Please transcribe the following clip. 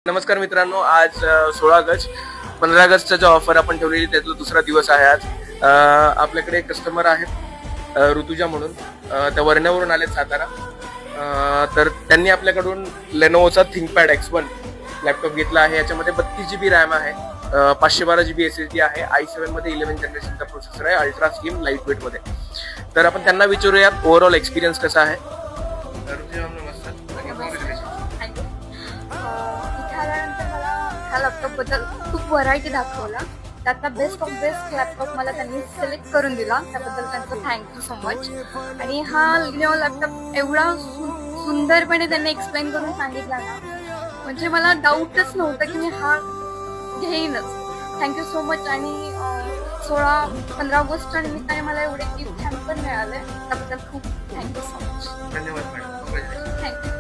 नमस्कार मित्रांनो, आज 16 ऑगस्ट 15 ऑगस्टचा जो ऑफर आपण ठेवलेली त्यातला दुसरा दिवस आहे आज. आपल्याकडे एक कस्टमर आहेत ऋतुजा म्हणून, त्या वर्ण्यावरून आलेत सातारा. तर त्यांनी आपल्याकडून लेनोवोचा थिंकपॅड X1 लॅपटॉप घेतला आहे. याच्यामध्ये 32 GB रॅम आहे, 512 GB SSD आहे, i7 मध्ये 11 जनरेशनचा प्रोसेसर आहे, अल्ट्रा स्लिम लाईट वेट मध्ये. तर आपण त्यांना विचारूयात ओव्हरऑल एक्सपिरियन्स कसा आहे. ऋतुजा मॅम नमस्कार. ह्या लॅपटॉप बद्दल खूप व्हरायटी दाखवला. त्यातला बेस्ट ऑफ बेस्ट लॅपटॉप मला त्यांनी सिलेक्ट करून दिला, त्याबद्दल त्यांचं थँक्यू सो मच. आणि हा लिनोवो लॅपटॉप एवढा सुंदरपणे त्यांनी एक्सप्लेन करून सांगितला ना, म्हणजे मला डाऊटच नव्हतं की मी हा घेईनच. Thank you so much. आणि 16-15 ऑगस्टच्या निमित्ताने मला एवढे गिफ्ट पण मिळाले, त्याबद्दल खूप थँक्यू सो मच. धन्यवाद मॅडम. थँक्यू.